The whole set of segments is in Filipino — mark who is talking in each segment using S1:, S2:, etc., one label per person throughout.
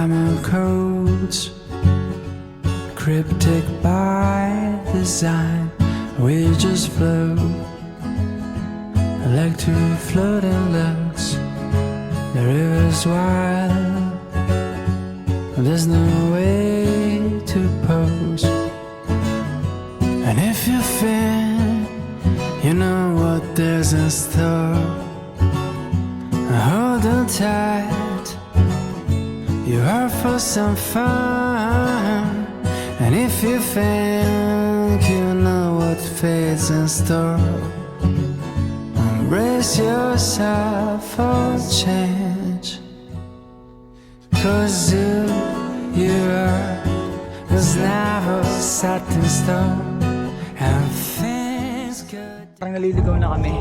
S1: glamour codes, cryptic by design. We just float like two floating ducks. The river's wild, there's no way to pose. And if you fear, you know what there's in store. Hold on tight, you're out for some fun. And if you think you know what fate's in store, brace yourself for change. 'Cause you are was never set in stone. And things good.
S2: Parang naliligaw na kami.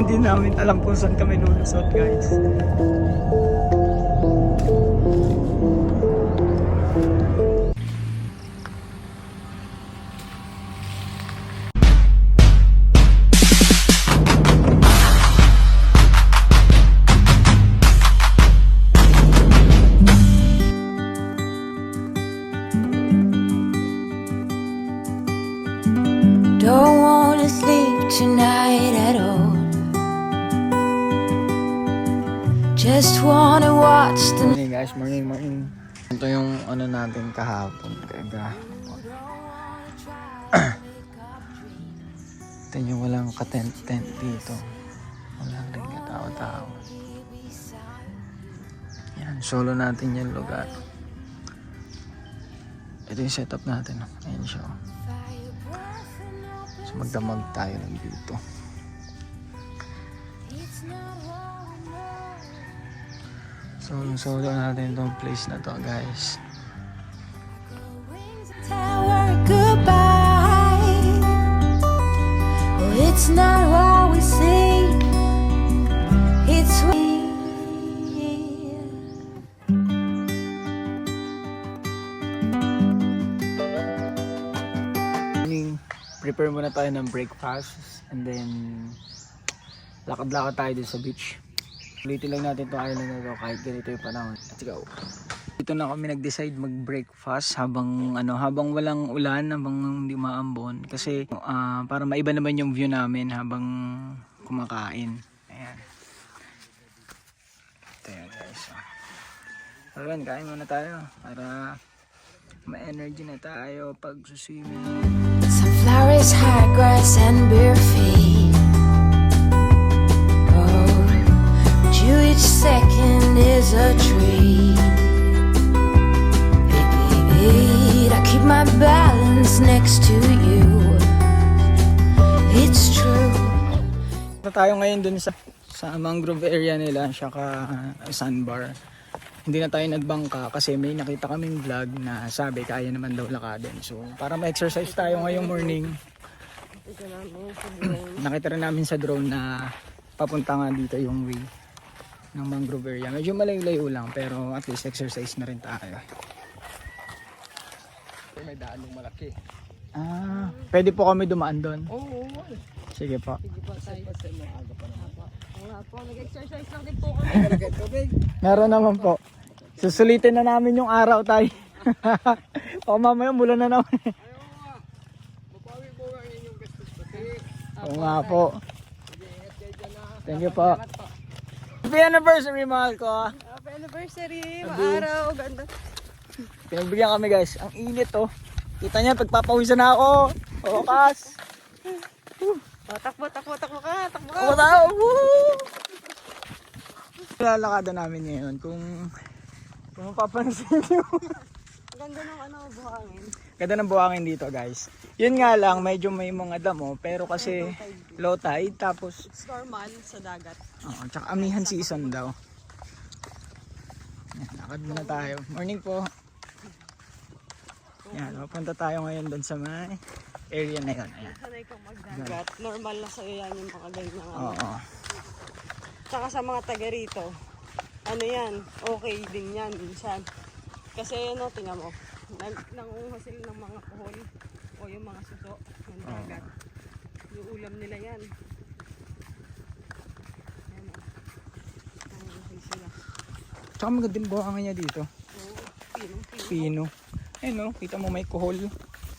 S2: Hindi namin alam kung saan kami lulusot, guys.
S3: Don't wanna sleep tonight at all. Just wanna watch the
S2: Morning guys, morning. Ito yung ano natin kahapon. Kaya ito yung walang ka-tent dito. Walang rin katao-tao. Yan, solo natin yung lugar. Ito yung setup natin. Ayan siya. So magdamag tayo lang dito. Solo natin itong place na to, guys.
S3: tower goodbye. Oh, it's not what we see, it's we.
S2: Prepare muna tayo ng breakfast and then lakad-lakad tayo din sa beach. Ulitin lang natin itong island na ito kahit ganito yung panahon. Let's go. Dito na kami nag-decide mag-breakfast habang walang ulan, habang hindi maambon kasi para maiba naman yung view namin habang kumakain. Ayan. Ito yan guys. So, kain muna tayo para ma-energy na tayo pag suswimming.
S3: Sunflowers, high grass, and bare feet. Oh, but you each second is a treat. I keep my balance next to you. It's true.
S2: Tayo ngayon dun sa mangrove area nila, saka sandbar. Hindi na tayo nagbangka kasi may nakita kaming vlog na sabi kaya naman daw lakadin. So para ma-exercise tayo ngayong morning, nakita rin namin sa drone na papunta nga dito yung way ng mangrove area. Medyo malayo-layo lang pero at least exercise na rin tayo. May daan ng malaki. Pwede po kami dumaan doon? Oo. Sige po.
S4: Nag-exercise lang din po kami.
S2: Meron naman po. Susulitin na namin yung araw tayo. O mamaya mula na naman. Oo nga po. Thank you po. Happy anniversary mahal ko.
S4: Happy anniversary, maaraw, ganda.
S2: Pinagbigyan kami guys. Ang init oh. Kita niya pagpapawisan na ako. Okas.
S4: Takbo ka, takbo ka.
S2: Ako tao. Woo! Lalakada namin ngayon kung mapapansin nyo.
S4: Ganda ng buhangin.
S2: Ganda ng buhangin dito guys. Yun nga lang, medyo may mga damo pero kasi low tide tapos
S4: It's normal sa dagat.
S2: tsaka amihan season daw. Yan, lakad muna tayo. Morning po. Yan, mapunta tayo ngayon doon sa may area na yun. Ayan.
S4: Sanay kang magdagat. Normal na sa'yo yan yung mga ganyan.
S2: Oo.
S4: Tsaka sa mga taga rito, ano yan, okay din yan minsan. Kasi ano, tingnan mo, nangunguha sila ng mga kuhol o yung mga suso ng dagat. Yung ulam nila yan. Ayan o. Nangunguha sila.
S2: Tsaka magandang buhangin niya dito.
S4: So,
S2: Pino. Ayun no, kita mo may kuhol.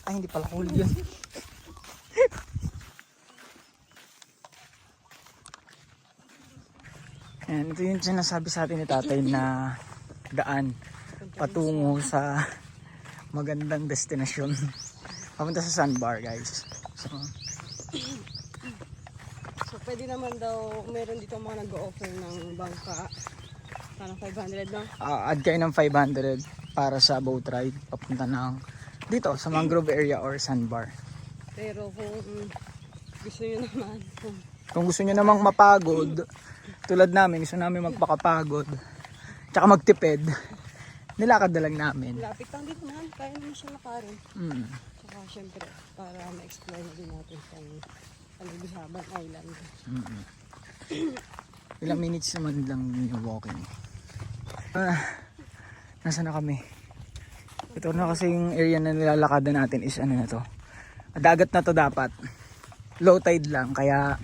S2: Ay, hindi pala kuhol yun. Ayan, ito yung sinasabi sa atin ni tatay na daan patungo sa magandang destinasyon. Papunta sa sandbar, guys.
S4: So, pwede naman daw, meron dito mga nag-o-offer ng bangka. Parang 500, no?
S2: Add kayo ng 500 para sa boat ride papunta ng dito sa mangrove area or sandbar.
S4: Pero kung gusto nyo naman,
S2: Kung gusto niyo namang mapagod, tulad namin, gusto namin magpakapagod, tsaka magtipid, nilakad na lang namin.
S4: lapit lang dito naman, kaya naman siya lakarin. Saka syempre, para ma-explore na din natin itong Palibisaban Island.
S2: Ilang minutes naman lang yung walking. Nasa na kami? Ito na kasi yung area na nilalakadan natin is ano na to. Dagat na to dapat. Low tide lang kaya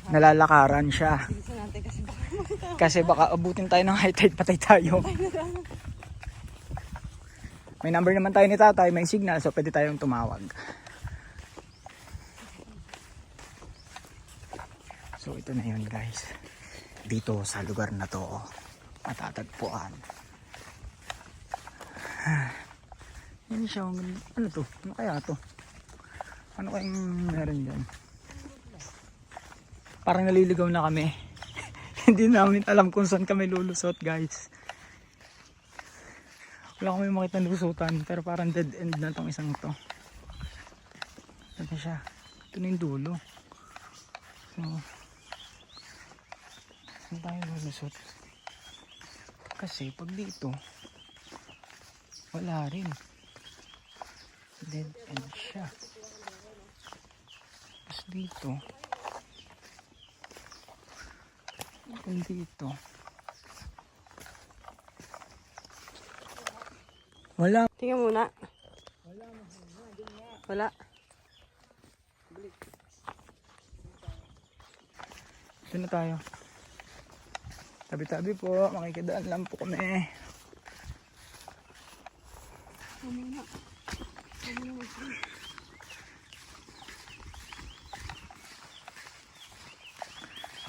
S2: nalalakaran siya.
S4: Bilisan natin kasi
S2: Kasi baka abutin tayo ng high tide, patay tayo. May number naman tayo ni tatay, may signal, so pwede tayong tumawag. So ito na yun guys. Dito sa lugar na to matatagpuan. Yan siya. Ano to? Ano kaya to? Ano kayang meron dyan? Parang naliligaw na kami. Hindi namin alam kung saan kami lulusot guys. Wala kami makita lusutan pero parang dead end na tong isang to. Ito na siya. Ito na yung dulo. So, saan tayo lulusot? Kasi pag dito, wala rin. Dead end siya. Tapos dito, kung dito, wala.
S4: tingnan muna. Wala.
S2: Ito na tayo. Tabi-tabi po, makikidaan lang po kami.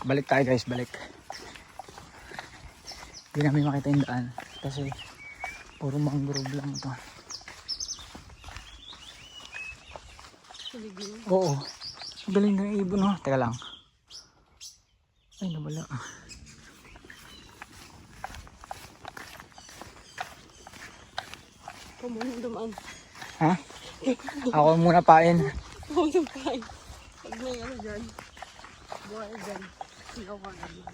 S2: Balik tayo guys, balik. Hindi namin makita yung daan kasi puro mangrove lang ito. Oo. Galing ng ibon oh. Teka lang. Ay, nawala.
S4: Ikaw muna dumaan.
S2: Ha? Ako muna pain.
S4: Ikaw dumaan. Pag may ano dyan. Buhay dyan. Ikaw ka na dyan.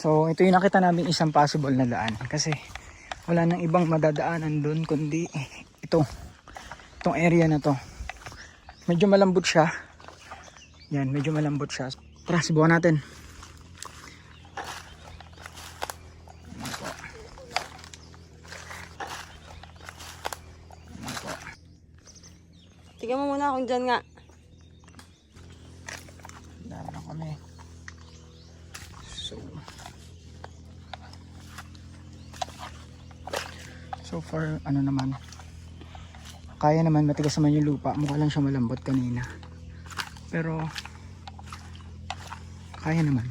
S2: So, ito yung nakita namin isang possible na daan. Kasi wala nang ibang madadaanan doon kundi ito. Itong area na to. Medyo malambot siya. Yan, medyo malambot siya. Tara, subukan natin.
S4: Tingnan mo muna kung dyan nga.
S2: Daan lang kami. So far, ano naman, kaya naman, matigas naman yung lupa. Mukha lang siya malambot kanina. Pero, kaya naman.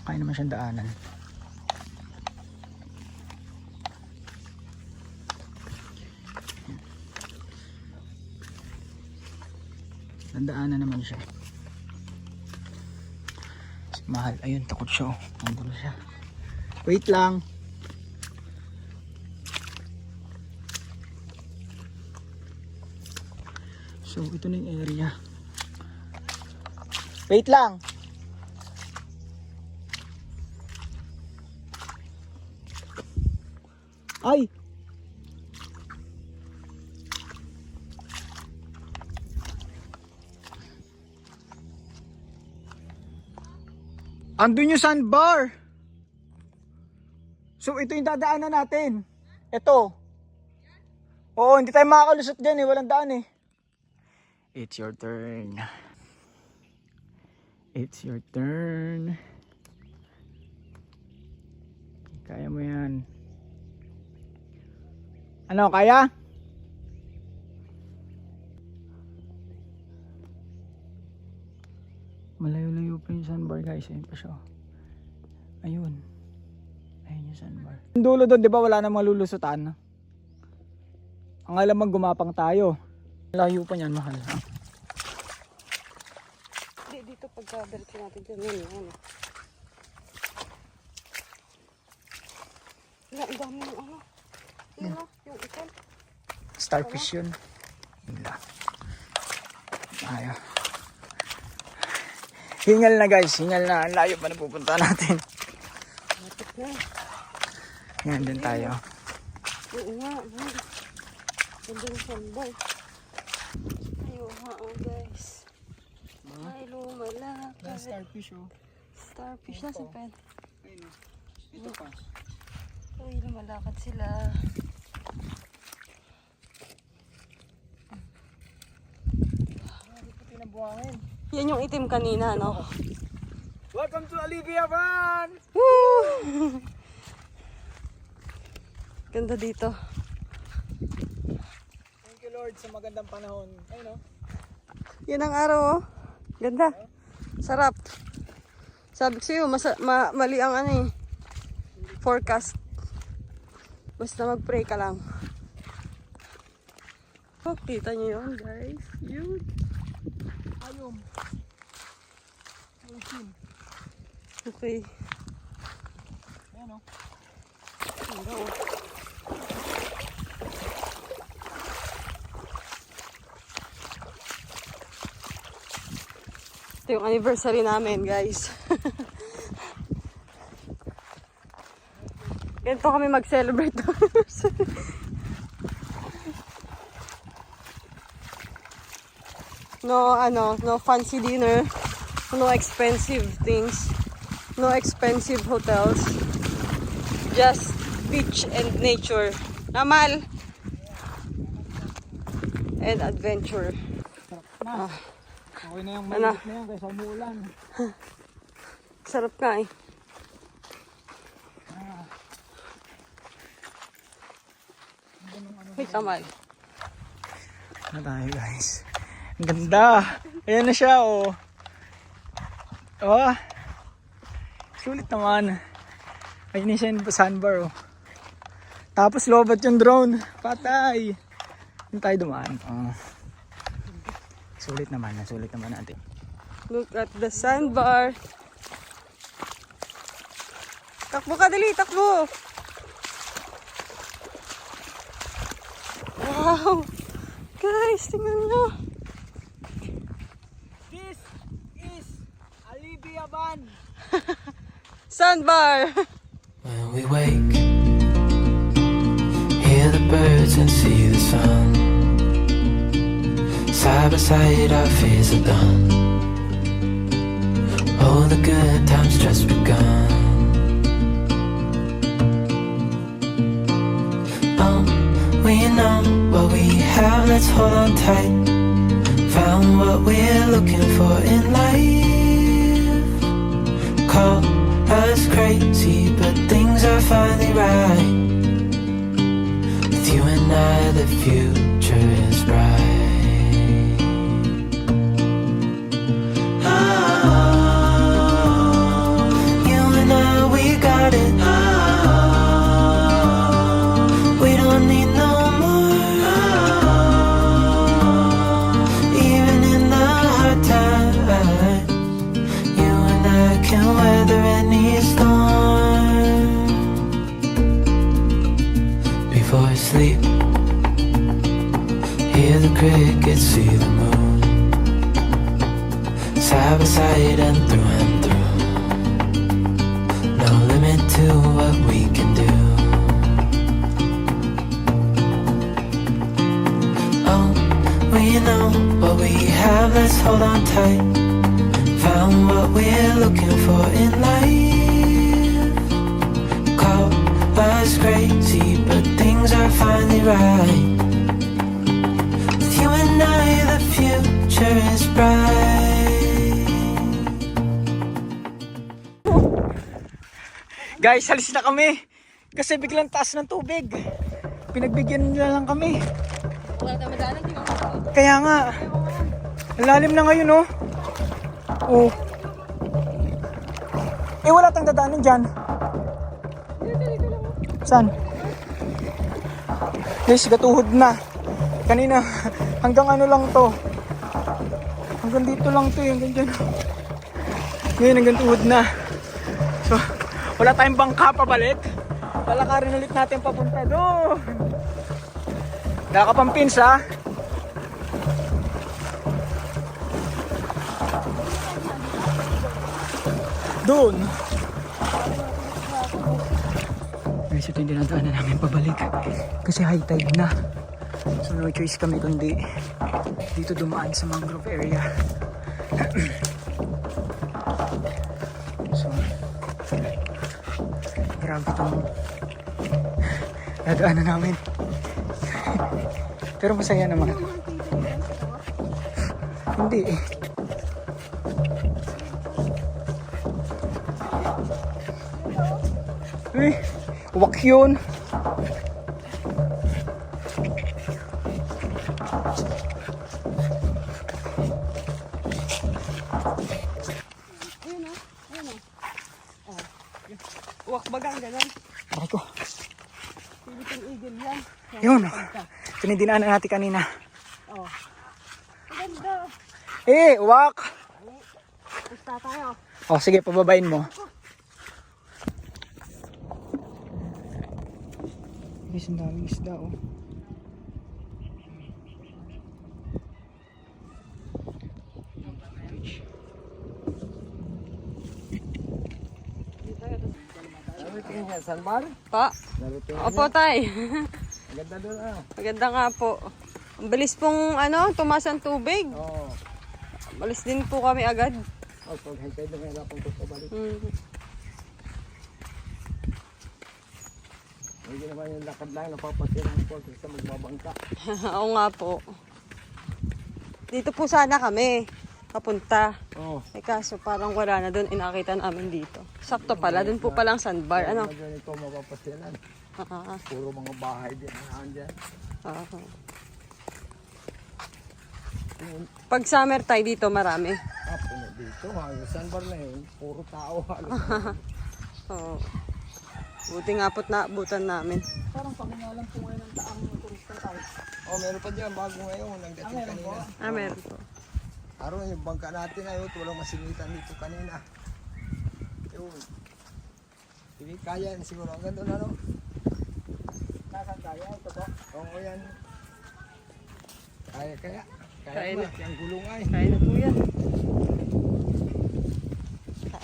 S2: Kaya naman siyang daanan. Nandaanan naman siya. Mahal. Ayun, takot siya. Ang gulo siya. Wait lang. So, ito na yung area. Wait lang. Ay! Andun yung sandbar. So, ito yung dadaanan natin. Ito. Oo, hindi tayo makakalusot dyan eh. Walang daan eh. It's your turn. It's your turn. Kaya mo yan. Ano, kaya? Malayo-layo pa yung sandbar guys. Ayun pa siya. Ayun. Ayun yung sandbar. Yung dulo doon, di ba wala namang lulusutan? Ang alam mag gumapang tayo. Layo pa niyan, mahal.
S4: Dito pagka-diretso natin dyan. Yan, yan. Wala, ang dami ng ano. Yun o, yung ikan.
S2: Starfish yun. Yun lang. Ayaw. Hingal na guys, hingal na. Ang layo pa na pupunta natin.
S4: Matik na.
S2: Yan din tayo.
S4: Oo nga, man. Ganda yung sandal. Ayun nga, oh guys. Ay, lumalakad.
S2: Starfish oh.
S4: Starfish na si Pen.
S2: Ayun oh. Ito pa.
S4: Ay, lumalakad sila.
S2: Hindi ko tinabuhangin.
S4: Yan yung itim kanina, no?
S2: Welcome to Olivia Van!
S4: Woo! Ganda dito.
S2: Thank you Lord sa magandang panahon. Ayun oh.
S4: Yan ang araw, oh. Ganda. Sarap. Sabi ko sa'yo, mali ang ano eh. Forecast. Basta mag-pray ka lang. Oh, kita nyo yun, guys. Yun.
S2: Ayun. Ocean.
S4: Okay.
S2: Ayan oh.
S4: Ganda, oh. Ito yung anniversary namin, guys. Ganito kami mag-celebrate ng anniversary. No fancy dinner, no expensive things, no expensive hotels, just beach and nature. Amal! And adventure.
S2: Na. Okay na yung
S4: Ano?
S2: maliit na yan kaysa umuulan.
S4: Sarap nga eh. Hey, Kamal.
S2: Na tayo guys. Ang ganda. Ayan na siya oh. Oh. Sulit naman. Ayun na siya yung sandbar oh. Tapos lobat yung drone. Patay. Hindi tayo dumaan. Oh. Sulit naman natin.
S4: Look at the sandbar. Takbo ka, dali, takbo. Wow. Guys, tingnan nyo.
S2: This is Olivia Van.
S4: Sandbar.
S1: When we wake, hear the birds and see the sun. Side by side our fears are done. Oh, the good times just begun. Oh, we know what we have, let's hold on tight. Found what we're looking for in life. Call us crazy, but things are finally right. With you and I, the future is bright. Sleep, hear the crickets, see the moon. Side by side and through. No limit to what we can do. Oh, we know what we have, let's hold on tight. Found what we're looking for in life. Call us crazy, but things are finally right. With you and I, the future is bright.
S2: Guys, halis na kami. Kasi biglang taas ng tubig. Pinagbigyan nila lang kami.
S4: Wala tayo madaanan, di ba?
S2: Kaya nga. Ang lalim na ngayon, oh. Oh. Eh, wala tayong dadaanan dyan. Saan? Guys, gatuhod na. Kanina, hanggang ano lang to. Hanggang dito lang to, hanggang dyan. Ngayon, hanggang tuhod na. So, wala tayong bangka pabalik. Palakarin ulit natin papunta doon. Nakapampins, ha? Doon. Guys, ito yung dinadaanan namin pabalik. Kasi high tide na. So no choice kami kundi dito dumaan sa mangrove area. So, grabe itong nadaanan namin. Pero masaya naman. Hindi eh. Eh, wak yun.
S4: Uwak bagang ganun.
S2: Bakit ko?
S4: Philippine Eagle yan.
S2: Yun. Ito na yung dinaanan natin kanina.
S4: Oh. Maganda.
S2: Eh, wak!
S4: Pusta tayo.
S2: Oh, sige, pababain mo. Guys, ang daming isda, oh.
S4: Pa. Opo, tay.
S2: Maganda doon, ah.
S4: Maganda nga po. Ang bilis pong tumas ang tubig.
S2: Oo.
S4: Malis din po kami agad.
S2: Oh, pag high tide na nga kung pabalik. Hindi naman yung lakad lang, napapasira ng port sa magbabangka.
S4: Oo nga po. Dito po sana kami papunta.
S2: Oo.
S4: Eh kaso parang wala na doon, inakita namin dito. Sakto pala, doon po palang sandbar. Ano?
S2: Ganito mapapasiran.
S4: Ah,
S2: Puro mga bahay din ang dyan.
S4: ah. Pag summer tayo dito, marami.
S2: Puno dito, hanggang sandbar na yun. Puro tao.
S4: Oo. Buti nga po't naabutan namin.
S2: Parang pakingalan po ngayon ng taang turista tayo. Oh, meron pa dyan bago ngayon. Nagdating kanina.
S4: Ah, meron po.
S2: Araw yung bangka natin ngayon. Walang masingitan dito kanina. Yun. Hindi kaya yan siguro. Hanggang doon ano? Nasaan kaya? Ito po? Oo yan. Kaya kaya.
S4: Kaya
S2: ba?
S4: na.
S2: Yung gulong ay.
S4: Kaya na po yan.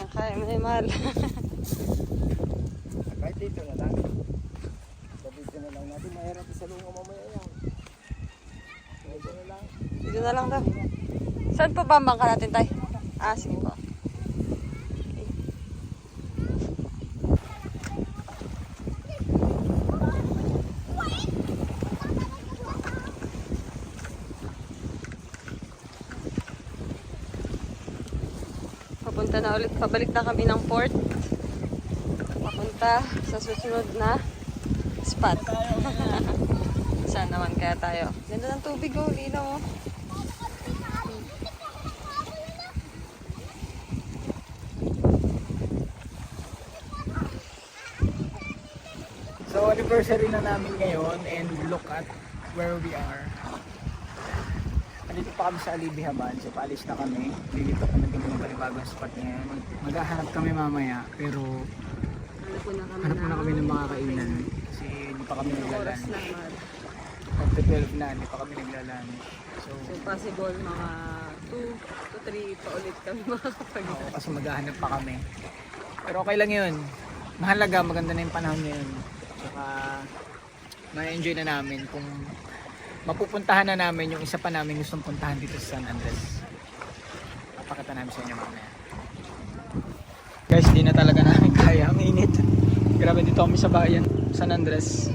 S4: Kaya mo na mahal.
S2: Kahit dito na lang. Dito na lang natin. Mahirap sa lunga mamaya yan. Dito na lang.
S4: Dito na lang daw. Saan pa ba ang bangka natin tayo? Ah, sige po. Papunta na ulit. Pabalik na kami ng port. Papunta sa susunod na spot. Saan naman kaya tayo? Ganda ng tubig, oh. Linaw, oh.
S2: So anniversary na namin ngayon and look at where we are. Nandito pa kami sa Alibihaban, so paalis na kami. Lilipat naman kami ng panibagong spot ngayon. Maghahanap kami mamaya, pero hanap na kami ng mga kainan. Kasi hindi pa kami naglalan. After 12 na, hindi pa kami naglalan. So
S4: Possible mga 2 to 3 pa ulit kami makakapag.
S2: oo, kasi maghahanap pa kami. Pero okay lang yun. Mahalaga, maganda na yung panahon ngayon. Saka ma-enjoy na namin kung mapupuntahan na namin yung isa pa namin gustong puntahan dito sa San Andres. Papakita namin sa inyo mamaya. Guys, di na talaga namin kaya. Ang init. Grabe, dito kami sa bayan, San Andres.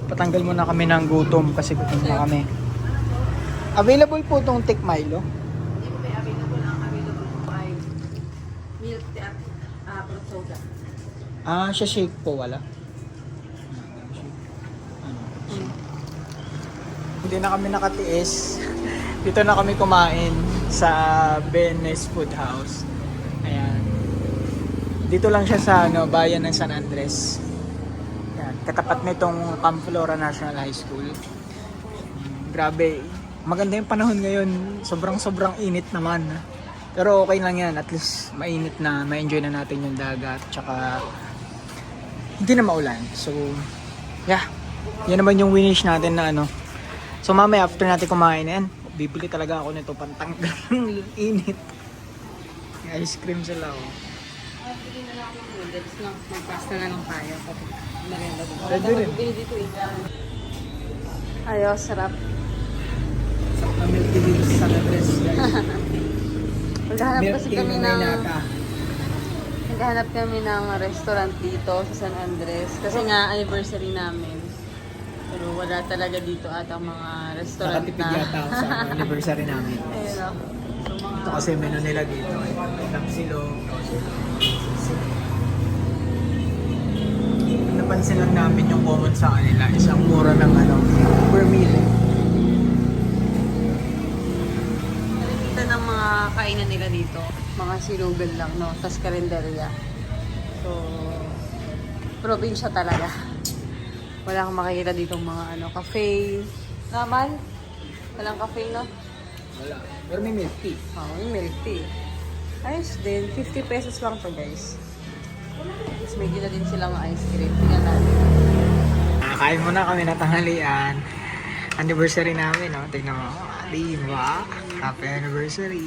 S2: Patanggal muna kami ng gutom kasi gutom na kami. Available po itong Tek Milo.
S4: Hindi po may available. Ang available po ay milk tea at soda.
S2: Ah, siya shake po wala. hindi na kami nakatiis. Dito na kami kumain sa Benes Food House. Ayan. Dito lang siya sa bayan ng San Andres. Ayan. Katapat nitong Camp Flora National High School. Grabe. Maganda yung panahon ngayon. Sobrang init naman. Pero okay lang yan. At least mainit na. Ma-enjoy na natin yung dagat. Tsaka hindi na maulan. So, yeah. Yan naman yung winish natin na So mamaya after natin kumain yan, bibili talaga ako nito pantanggal ng init. May ice cream sila
S4: Bili na lang ako ng noodles lang. Mag-pasta na lang tayo. Merienda dito.
S2: Pwede rin.
S4: Bili dito Ayaw, sarap.
S2: Sa milk tea dito sa San Andres, guys.
S4: Maghanap
S2: Milk
S4: kasi
S2: tea
S4: kami
S2: na may nata.
S4: Naghahanap kami ng restaurant dito sa San Andres. Kasi nga anniversary namin. Pero wala talaga dito at ang mga restaurant
S2: Nakatipid yata ako sa anniversary namin.
S4: Ayun o. So, mga...
S2: Ito kasi menu nila dito. Tapsilog. Napansin lang namin yung common sa kanila. Isang mura ng per meal.
S4: Ito ng mga kainan nila dito. Mga sinugal lang, no? Tas karinderya. So, probinsya talaga. Wala kang makikita dito mga cafe. Naman? Walang cafe, no?
S2: Wala. Pero may milk tea.
S4: Yung milk tea. Ayos din. 50 pesos lang to, guys. Tapos may gila din silang ice cream. Tingnan natin.
S2: Kain muna kami na tanghalian. Anniversary namin, no? Tignan mo. Diba? Happy anniversary!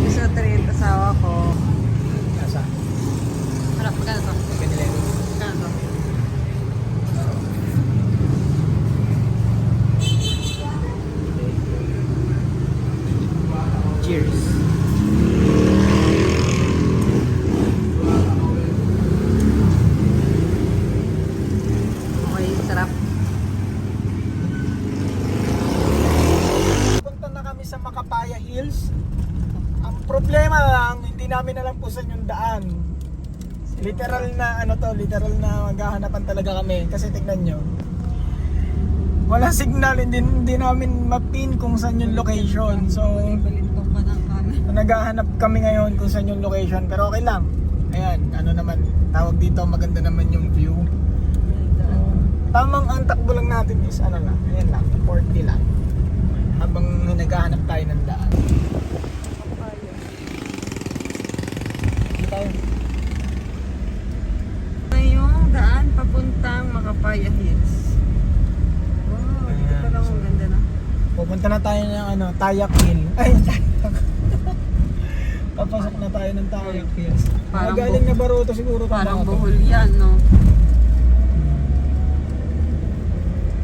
S4: Gusto ko rin asawa ko.
S2: Nasa?
S4: Harap, magkano to?
S2: Pinilero.
S4: Magkano to?
S2: Cheers!
S4: Okay, sarap.
S2: Punta na kami sa Macapaya Hills. Ang problema lang, hindi namin alam kung saan yung daan. Literal na literal na maghahanapan talaga kami. Kasi tignan nyo, walang signal, hindi namin mapin kung saan yung location. So,
S4: Balintong pa ng kami.
S2: naghahanap kami ngayon kung saan yung location. Pero okay lang. Ayan, naman, tawag dito, maganda naman yung view. Tamang ang takbo lang natin is lang, ayan lang, 40 lang. Habang naghahanap tayo ng daan. Dito tayo.
S4: Yung daan papuntang Macapaya Hills. Wow, dito pa lang ang ganda na.
S2: Pupunta na tayo ng Tayak Hill. Ay, Tayak. Papasok na tayo ng Tayak Hills.
S4: Parang
S2: Magaling na Baruto siguro.
S4: Parang
S2: tama ako.
S4: buhol yan, no?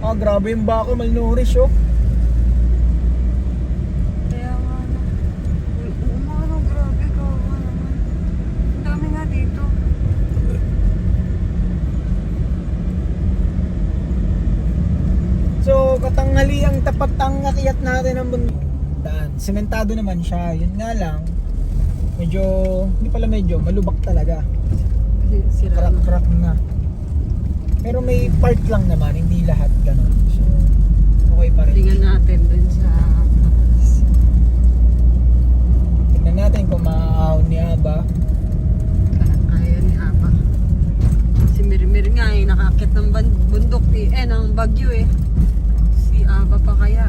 S2: Grabe yung bako, malnourished oh.
S4: Kaya nga, no? Oo, grabe, kawawa naman. Ang dami nga dito.
S2: So, katanghali ang tapat ang akyat natin ng bundok. Daan. Sementado naman siya. Yun nga lang. Medyo, hindi pala medyo, malubak talaga.
S4: Sira na.
S2: Crack na. Pero may part lang naman, hindi lahat ganun. So, okay pa rin.
S4: Tingnan natin dun sa...
S2: Tingnan natin kung maaahon ni Aba.
S4: Kaya ni Apa. Si Mirmir nga nakakit ng bundok ng Bagyo eh. Si Apa pa kaya.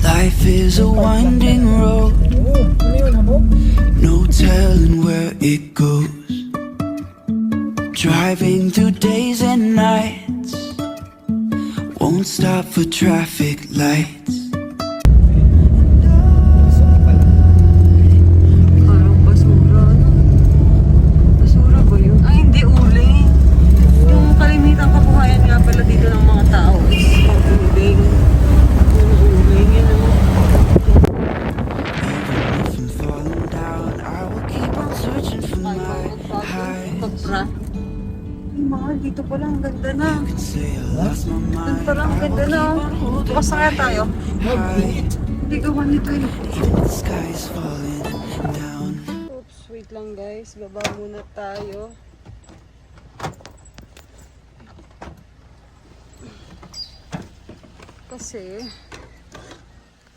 S1: Life is a winding road,
S2: Oo, ano yun, hamog?
S1: no telling where it goes. Driving through days and nights, won't stop for traffic lights.
S4: Parang basura, no? Basura ba yun? Ay, hindi uling. Yung kalimitang kabuhayan nga pala dito ng mga tao is uling. Uling yun, no?
S1: Even if I'm falling down, I will keep on searching for
S4: Dito pala, ang ganda na.
S1: Say I lost my
S4: Dito
S1: mind.
S4: pala, ang ganda na. Bukas na kaya tayo. Hindi gawan nito eh.
S1: The sky is falling down.
S4: Oops, wait lang guys. Baba muna tayo. Kasi,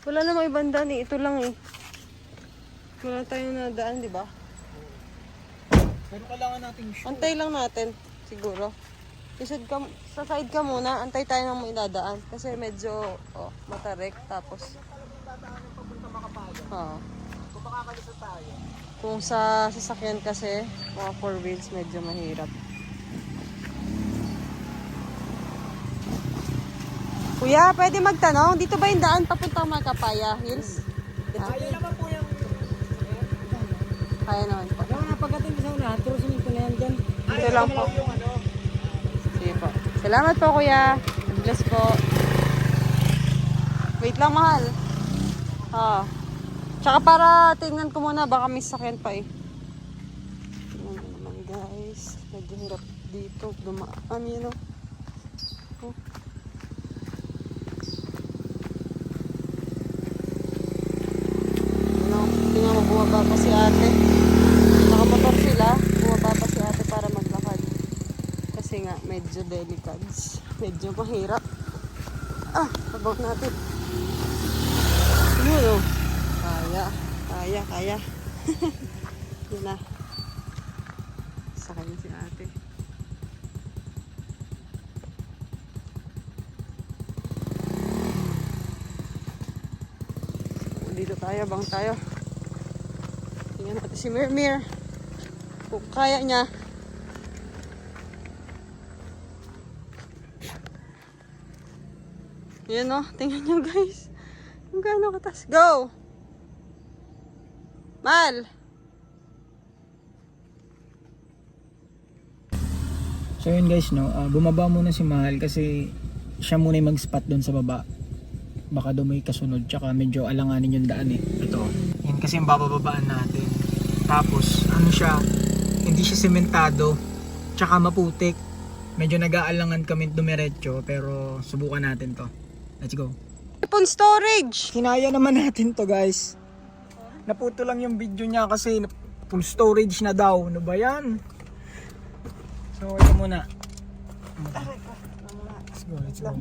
S4: wala namang ibang daan eh. Ito lang eh. Wala tayong nadaan, di ba?
S2: Pero kailangan natin
S4: Antay lang natin, siguro. Sa side ka muna, antay tayo ng may dadaan. Kasi medyo, matarik. Tapos, oo.
S2: Kung makakalusot tayo.
S4: Kung sa sasakyan kasi, mga 4 wheels, medyo mahirap. Kuya, pwede magtanong? Dito ba yung daan papuntang Macapaya Hills?
S2: Kaya naman po yung...
S4: Kaya naman po.
S2: Kaya nga pagdating sa una, turusin ko na yan dyan.
S4: Ito lang po.
S2: Yung ano.
S4: Sige po. Salamat po, kuya. God bless po. Wait lang, mahal. Tsaka para tingnan ko muna, baka may sakyan pa eh. Tingnan mo naman guys. Medyo hirap dito. Dumaan yun o. Oh. Tingnan mo, bumaba pa si ate. Nakamotor sila. Bumaba pa si ate para maglakad. Kasi nga, medyo delicate. Medyo mahirap. Tabak natin. Yun o. Kaya. Yun na. Sakay si ate. Dito tayo, bang tayo. Tingnan natin si Mirmir. Kung kaya niya. Yan o, tingnan nyo guys. Kung gaano katas. Go! Mal!
S2: So yun guys, no, bumaba muna si Mahal kasi siya muna yung mag-spot doon sa baba. Baka doon may kasunod, tsaka medyo alanganin yung daan eh. Ito. Yan kasi yung babababaan natin. Tapos, ano siya, hindi siya sementado, tsaka maputik. Medyo nag-aalangan kami dumiretso, pero subukan natin to. Let's go.
S4: Phone storage!
S2: Kinaya naman natin to guys. Naputo lang yung video niya kasi full storage na daw. Ano ba yan? So ito muna. Let's go.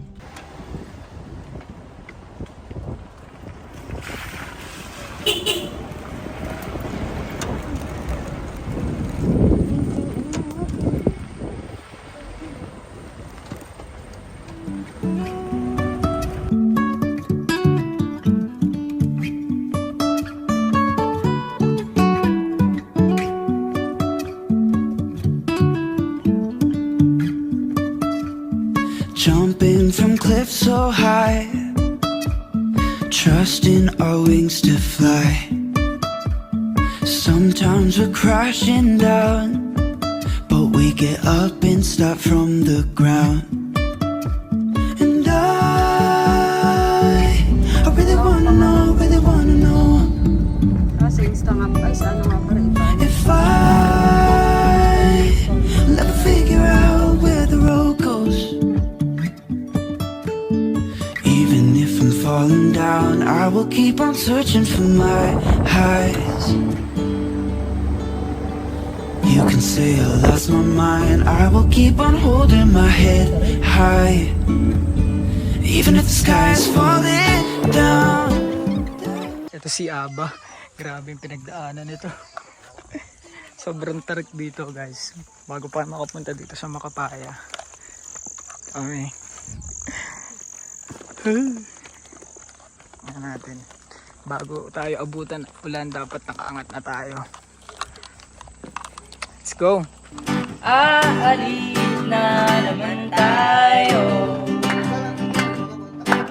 S1: Jumping from cliffs so high, trusting our wings to fly. Sometimes we're crashing down, but we get up and start from the ground. And I really wanna know
S4: Kasi Insta nga ay sa ano nga para iba.
S1: if I'll ever figure out where the road goes. Even if I'm falling down, I will keep on searching for my highs. You can say I lost my mind, I will keep on holding my head high. Even if the sky is falling down.
S2: Ito si Aba. Grabe yung pinagdaanan nito. Sobrang tarik dito guys. Bago pa makapunta dito sa Macapaya. Okay. Ano natin. Bago tayo abutan ulan, dapat nakaangat na tayo. Let's go.
S5: Aalis na naman tayo.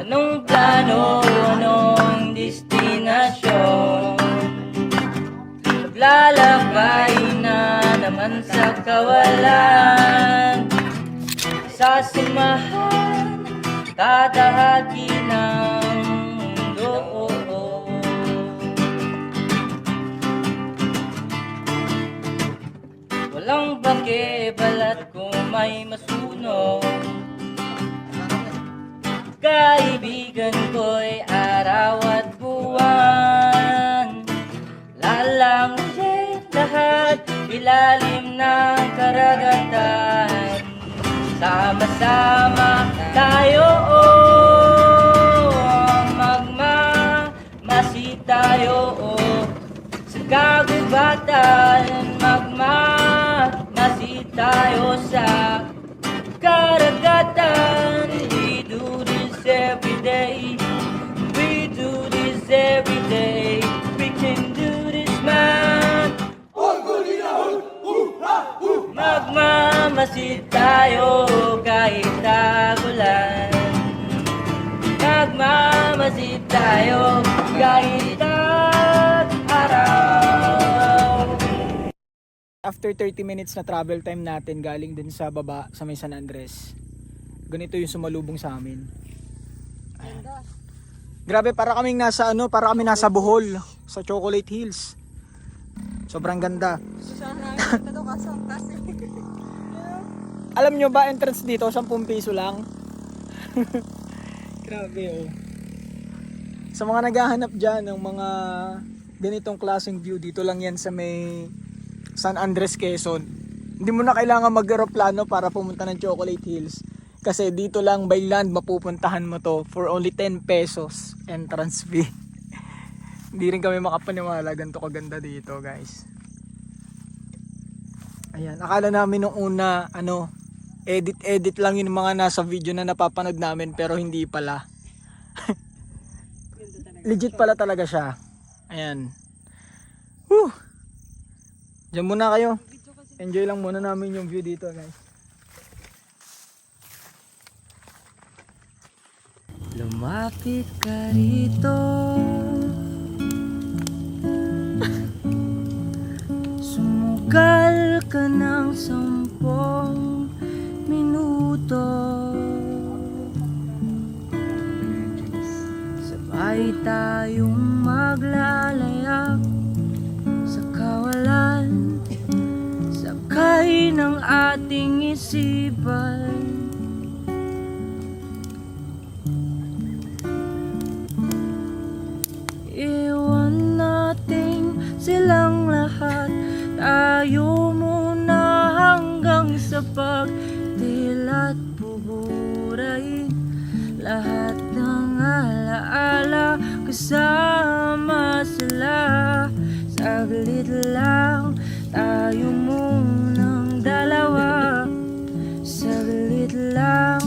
S5: Anong plano, anong destinasyon? Maglalakbay na naman sa kawalan. Sasamahan, tatahaki ng mundo. Walang bake, balat ko may masulat. ilalim ng karagatan. Sama-sama tayo, magmamasid tayo, sa kagubatan. Magmamasid tayo sa karagatan. We do this every day. We do this every day. We can do this, man. Magmamasid tayo kahit tagulan. Magmamasid tayo kahit tag-araw.
S2: After 30 minutes na travel time natin galing dun sa baba sa may San Andres, ganito yung sumalubong sa amin. Ayan. Grabe, para kaming nasa para kami nasa Bohol sa Chocolate Hills. Sobrang ganda. Alam nyo ba, entrance dito 10 piso lang? Grabe, oh. Sa mga naghahanap dyan ng mga ganitong klaseng view, dito lang yan sa may San Andres, Quezon. Hindi mo na kailangan mag-aeroplano para pumunta ng Chocolate Hills. Kasi dito lang by land mapupuntahan mo to for only 10 pesos entrance fee. Hindi rin kami makapaniwala ganito kaganda dito, guys. Ayan, akala namin nung una edit lang yung mga nasa video na napapanood namin, pero hindi pala. Legit pala talaga siya. Ayan. Woo! Diyan muna kayo. Enjoy lang muna namin yung view dito, guys.
S5: Lumapit ka rito, sumugal ka ng 10 minuto, sabay tayong maglalayag sa kawalan, sakay ng ating isipan. Iwan natin silang lahat, tayo muna hanggang sa pagdilat, buburay lahat ng alaala, kasama sila. Saglit lang tayo munang dalawa, saglit lang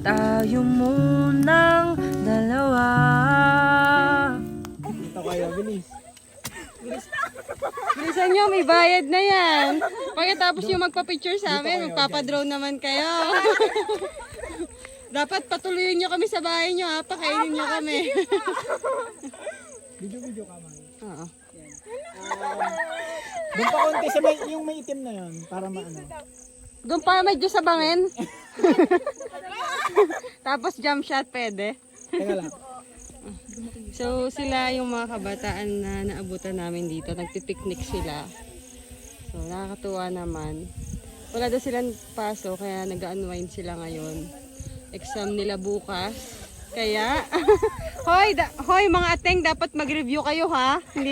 S5: tayo munang dalawa.
S2: Dito kayo, bilis.
S4: Bilisan nyo, may bayad na yan. Pagkatapos yung magpa-picture sa amin, magpapadrone naman kayo. Dapat patuloyin nyo kami sa bahay nyo ha, pakainin nyo kami.
S2: Video ka, man.
S4: Oo.
S2: Doon pa konti sa yung may itim na yun, para maano.
S4: Doon pa medyo sa bangin. Tapos jump shot pwede.
S2: Teka lang.
S4: So sila yung mga kabataan na naabutan namin dito. Nagpipiknik sila. So nakakatuwa naman. Wala daw silang paso kaya nag-unwind sila ngayon. Exam nila bukas. Kaya hoy mga ateng, dapat mag-review kayo ha. Hindi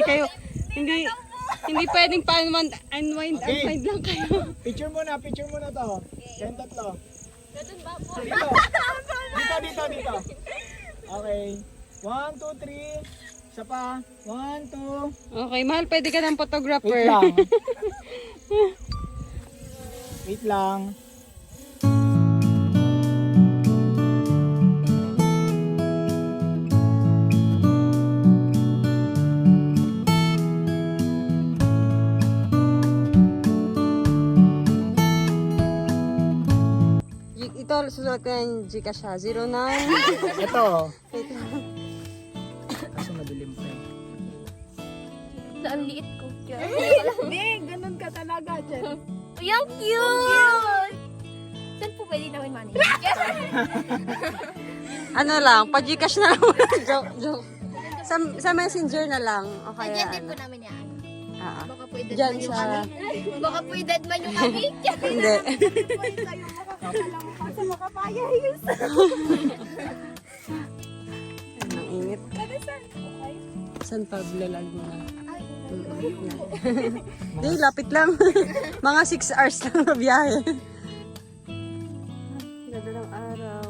S4: pwedeng pa-unwind lang kayo.
S2: Picture muna to. Kayong tatlo. Dito. Okay. 1, 2, 3. Isa pa. 1, 2.
S4: Okay, mahal, pwede ka ng photographer.
S2: Wait lang. Wait lang.
S4: Ito, susulat ko yung Gcash ha. 09.
S2: Ito. Kaso madilim pa eh.
S6: Ang liit ko. Hindi, ganun ka talaga dyan. Uy, ang cute! Saan po pwede namin manage?
S4: Ano lang, pa-Gcash na lang. joke. Sa messenger na lang. O kaya
S6: Nandiyan din
S4: ano.
S6: po namin yan. Baka po i-dead
S4: Diyan
S6: man yung
S4: sa...
S6: kami. Baka po i-dead man yung kami.
S4: Hindi. Ang init. San Pablo Laguna. Di, lapit lang. Mga 6 hours lang na biyahe. Ganda ng araw.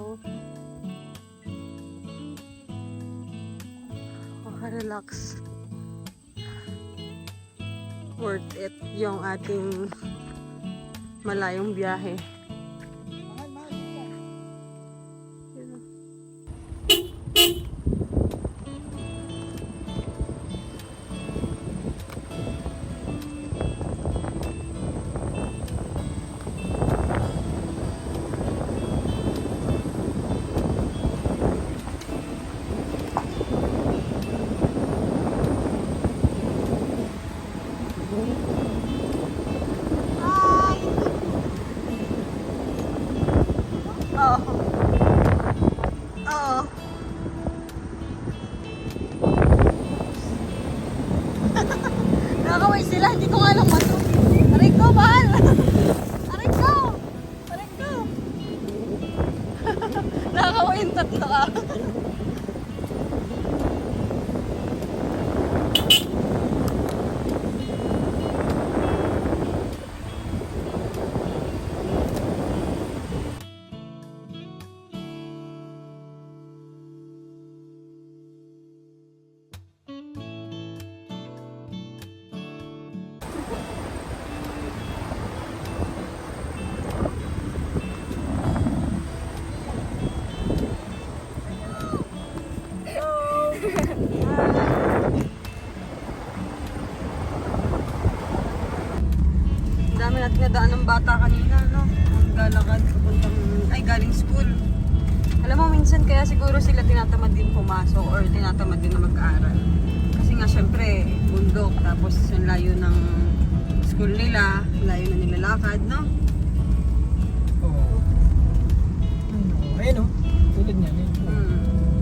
S4: Maka-relax. Worth it yung ating malayong biyahe. Oo. Nakakaway sila, hindi ko nga lang mato. Aray ko, mahal! Aray ko! Aray ko! Nakakaway yung tatlo ka. Ang dami natin nadaan ng bata kanina, no? Maglalakad, papuntang, ay galing school. Alam mo, minsan kaya siguro sila tinatamad din pumasok or tinatamad din na mag-aaral. Kasi nga, syempre, bundok, tapos ang layo ng school nila, layo na nilalakad, no?
S2: Oo. Ayun o, tulad niyan eh.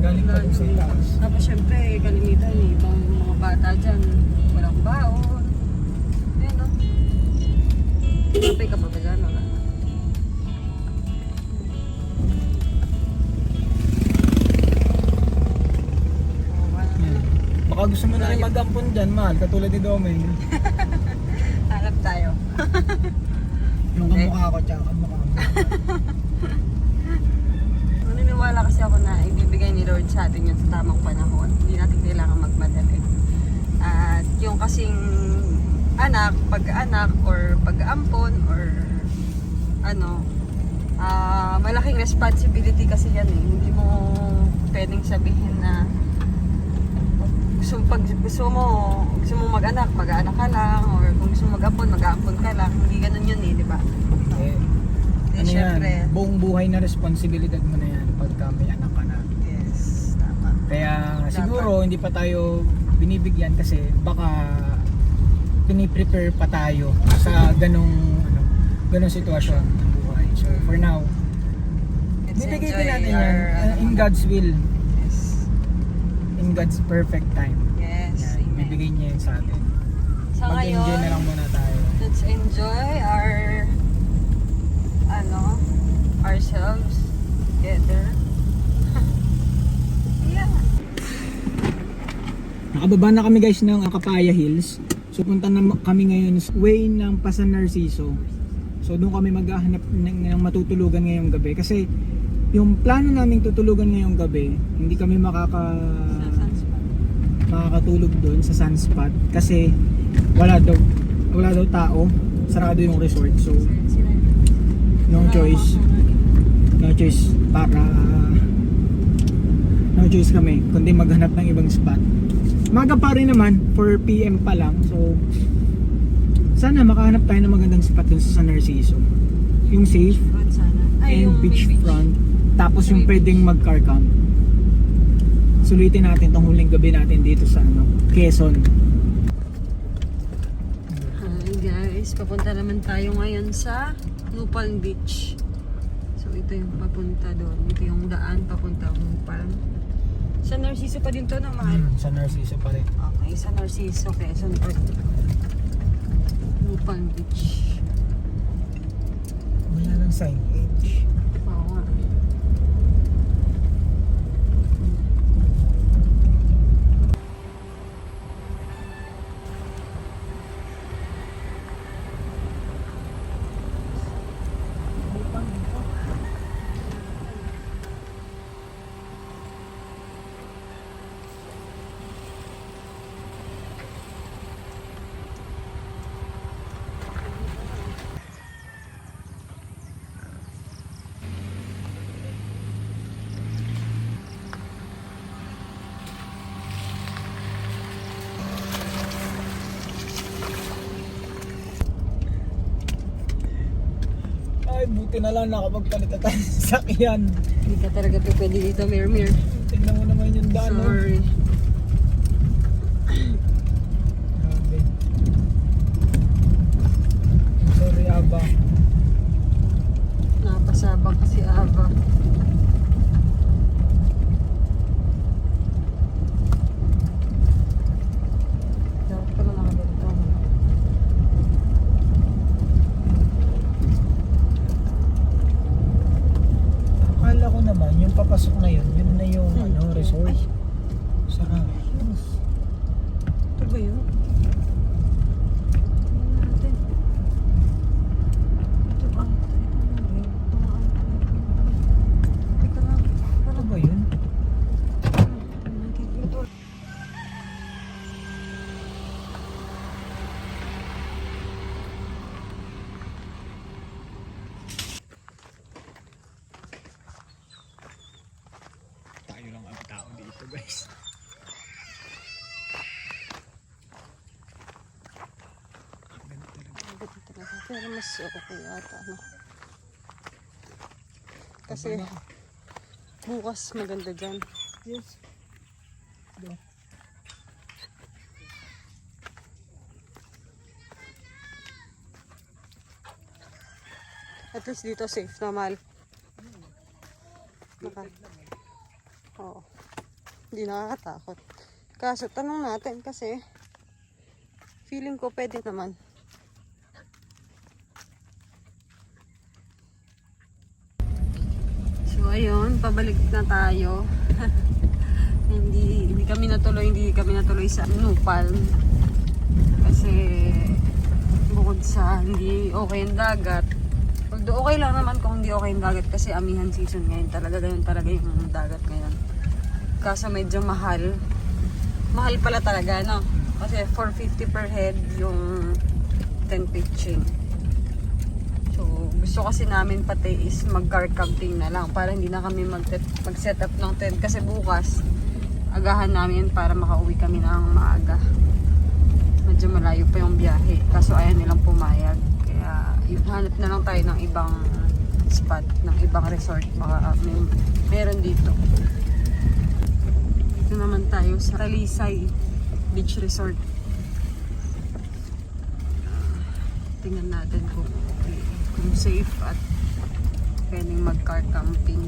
S2: Galing pa rin sa taas.
S4: Tapos syempre, kalimitan eh, ibang mga bata dyan, walang baon. Ayun, no? Kapay ka pa ba dyan? Wala.
S2: Yan. Baka gusto mo na rin mag-ampon dyan, mahal, katulad ni Domeng.
S4: Hanap tayo.
S2: Yung kamukha ko, tsaka kamukha mo.
S4: Naniniwala kasi ako na ibibigay ni Lord sa atin yun sa tamang panahon. Hindi natin kailangan magmadali. At yung kasing anak, pag-anak, or pag-ampon, or ano, malaking responsibility kasi yan eh. Hindi mo pwedeng sabihin na pag gusto mo mag-anak, mag-anak ka lang, or kung gusto mo mag-ampon, mag-aampon ka lang. Hindi ganun yun eh, di ba?
S2: Eh, ano yan, buong buhay na responsibilidad mo na yan pagka may anak ka na.
S4: Yes, tama.
S2: Kaya siguro hindi pa tayo binibigyan kasi baka piniprepare pa tayo sa ganong sitwasyon ng buhay. So for now,
S4: Let's
S2: bibigay
S4: enjoy
S2: din natin
S4: our,
S2: yan in God's will,
S4: Yes.
S2: in God's perfect time.
S4: Yes,
S2: Yan,
S4: amen.
S2: bibigay niya yun sa atin.
S4: Sa
S2: Mag-enjoy na lang
S4: ngayon,
S2: muna tayo.
S4: let's enjoy ourselves together. Yeah.
S2: Nakababa na kami guys ng Kapaya Hills. So punta na kami ngayon sa way ng Pasan Narciso. So doon kami maghahanap ng matutulugan ngayong gabi. Kasi yung plano naming tutulugan ngayong gabi, hindi kami makakatulog doon sa Sunspot. Kasi wala daw tao. Sarado yung resort. So no choice kami kundi maghanap ng ibang spot. Maga pa rin naman, 4 PM pa lang. So sana makahanap tayo ng magandang spot dun sa San Narciso, yung safe
S4: Good sana. Ay,
S2: and
S4: yung
S2: beachfront, tapos yung pwedeng mag car camp. Sulitin natin tong huling gabi natin dito sa Quezon.
S4: Hi guys, papunta naman tayo ngayon sa Nupal Beach. So ito yung papunta doon. Ito yung daan papunta Nupal. Sa Narciso pa din to na mahal.
S2: Sa Narciso pa rin.
S4: Okay, sa Narciso, Quezon Park. Nupal Beach.
S2: Wala lang signage.
S4: Oo nga.
S2: Ay, buti na lang nakapagpalit na tayo sa sakyan.
S4: Hindi ka talaga pwede dito, Mir.
S2: Tingnan mo naman yung daan. no?
S4: Sorry.
S2: Grabe. Sorry, Aba.
S4: Napasabak kasi Aba. Dapat pala nakaganito.
S2: Akala ko naman, yung papasok na yun na yung resort. Sarap.
S4: Ito ba yun? Tingnan natin. Ito ba? Teka lang.
S2: Ano ba yun? Tayo lang ang tao dito, guys.
S4: Pero mas okay ata, no? Kasi bukas maganda dyan.
S2: Yes.
S4: At least dito safe na, Mal. Oo. Hindi nakakatakot. Kaso tanong natin kasi feeling ko pwede naman. So ayun, pabalik na tayo. hindi kami natuloy sa Nupal. Kasi bukod sa hindi okay ang dagat. Although okay lang naman kung hindi okay ang dagat kasi amihan season ngayon. Talaga yung dagat ngayon. Kaso medyo mahal. Mahal pala talaga, no? Kasi 450 per head yung tent pitching. So, gusto kasi namin pati is mag-car camping na lang para hindi na kami mag-set up ng tent kasi bukas agahan namin para makauwi kami ng maaga. Medyo malayo pa yung biyahe kaso ayaw nilang pumayag. Kaya hanap na lang tayo ng ibang spot, ng ibang resort. Baka meron dito. Dito naman tayo sa Talisay Beach Resort. Tingnan natin kung safe at pwedeng mag-car camping.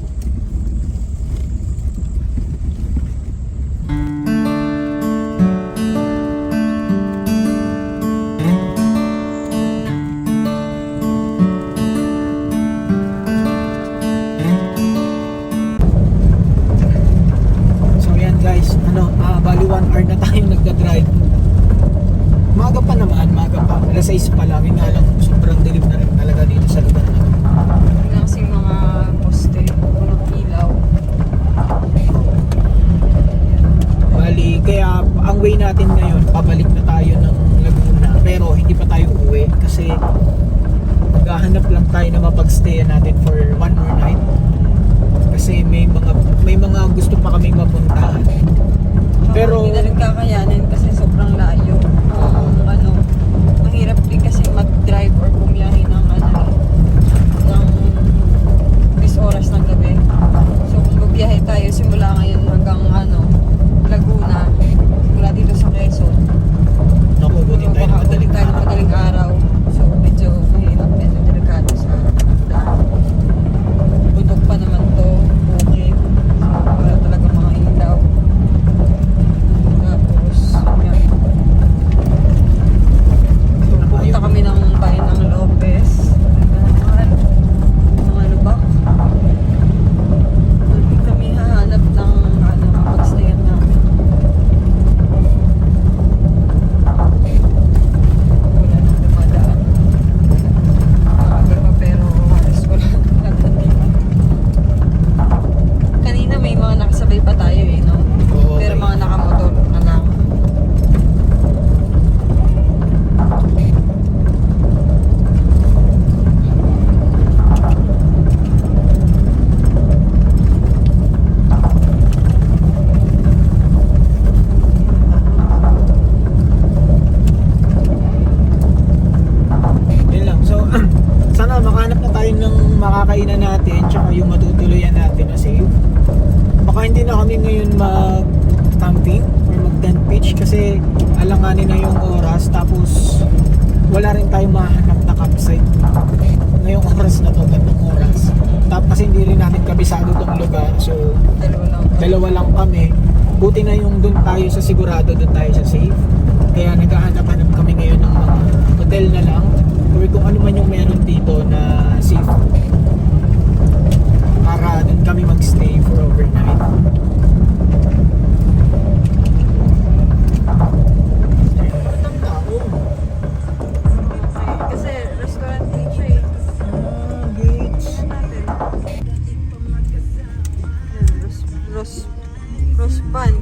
S2: So yan guys, bali 1 hour na tayong nagda-drive. Maga pa naman, alas 6 pa lang, nga lang sobrang dilim na rin talaga dito sa lugar namin.
S4: Tingnan kasi yung mga poste, walang ilaw.
S2: Bali, kaya ang way natin ngayon, pabalik na tayo ng Laguna, pero hindi pa tayo uwi kasi maghahanap lang tayo na mapagstayan natin for 1 more night. Kasi may mga gusto pa kaming mapuntahan. Pero
S4: Hindi na rin kakayanin kasi sobrang layo. Mahirap din kasi mag-drive or bumiyahe ng ng 10 oras ng gabi. So kung bumiyahe tayo simula ngayon hanggang Laguna, simula dito sa Quezon.
S2: nakukunin tayo ng madaling
S4: tayo ng madaling araw. So medyo mahirap, medyo delikado sa daan. Bundok pa naman to, okay. So wala talaga mga ilaw. Tapos, yan.
S2: kasi alanganin na yung oras, tapos wala rin tayong mahanap na campsite ngayong oras na to, gandang oras. Tapos kasi hindi rin natin kabisado tong lugar, so dalawa lang kami. Buti na yung dun tayo sa sigurado, dun tayo sa safe. Kaya naghahanap-hanap kami ngayon ng mga hotel na lang or kung ano man yung meron dito na safe para dun kami magstay for overnight. Ang tao.
S4: Kasi restaurant din siya eh.
S2: Gates.
S4: Natin. Rospan.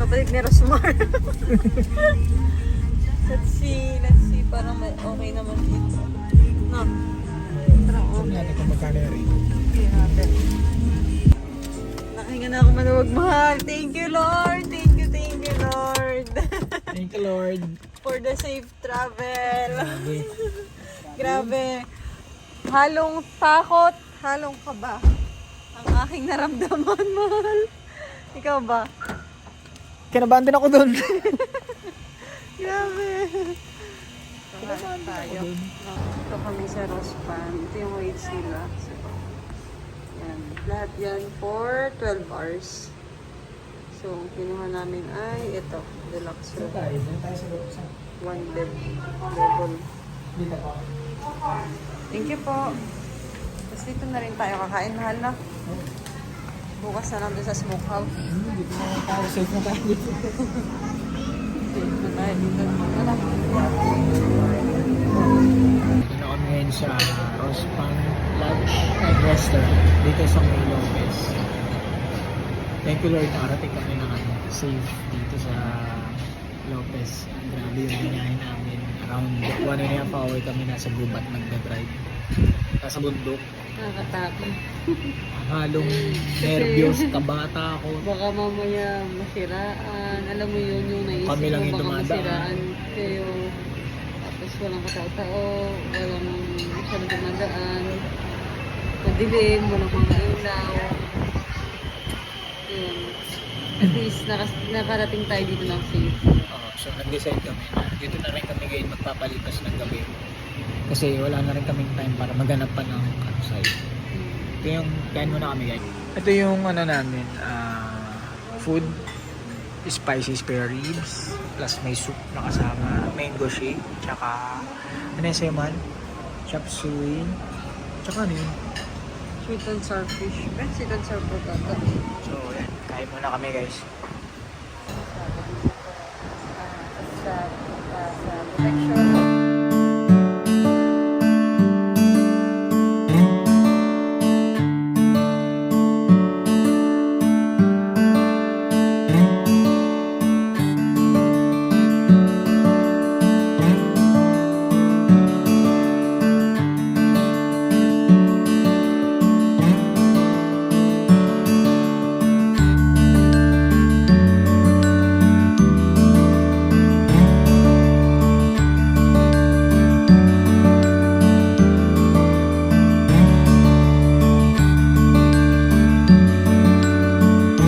S4: Kapatid ni Rosmar. Let's see. Parang okay naman dito. No? Parang
S2: Sabi
S4: okay.
S2: natin kung magkano yung rate.
S4: Okay natin. Nakahinga na ako maluwag, mahal. Thank you, Lord. Thank you, Lord.
S2: Thank you, Lord.
S4: For the safe travel.
S2: Grabe.
S4: Grabe. Halong takot, halong kaba. Ang aking naramdaman, mahal. Ikaw ba?
S2: Kinabahan din ako dun.
S4: Grabe. Kinabahan tayo. Ito kami sa Rospan. Ito yung rates nila. So, yan. Lahat yan for 12 hours. So, ang kinuha namin ay ito. Deluxe room.
S2: Tayo sa
S4: One bed level.
S2: dito pa.
S4: Thank you po. Tapos dito na rin tayo kakain, mahal na. Bukas na lang doon sa smokehouse.
S2: Dito na tayo. Safe na tayo dito.
S4: Safe na tayo dito. Ano?
S2: Dito na kami ngayon sa Rospan Lodge and Restaurant dito sa May Lopez. Thank you, Lord, nakarating kami ng safe dito sa Lopez. Grabe yung binahin namin. Around 1.5 hour kami nasa gubat nagda-drive. Nasa bundok.
S4: Nakakatakot.
S2: Halong nervyos, kabata ako.
S4: Baka mamaya masiraan. Alam mo yun, yung naisip
S2: Kami lang
S4: mo,
S2: yung
S4: baka
S2: dumadaan.
S4: masiraan kayo. Tapos walang katao-tao, walang masyadong dumadaan. Madilim, walang mga ilaw. Yun. At least nakarating tayo dito ng safe.
S2: So nag-decide kami na dito na rin kami ngayon magpapalipas ng gabi. Kasi wala na rin kaming time para maghanap pa ng campsite. Ito yung kain muna kami guys. Ito yung ano namin, food, spicy spare ribs, plus may soup na kasama, mango shake, tsaka ano yung sayo man? Chop suey, tsaka ano yun?
S4: Sweet and sour fish. Sweet and sour potato.
S2: So yan, kain muna kami guys.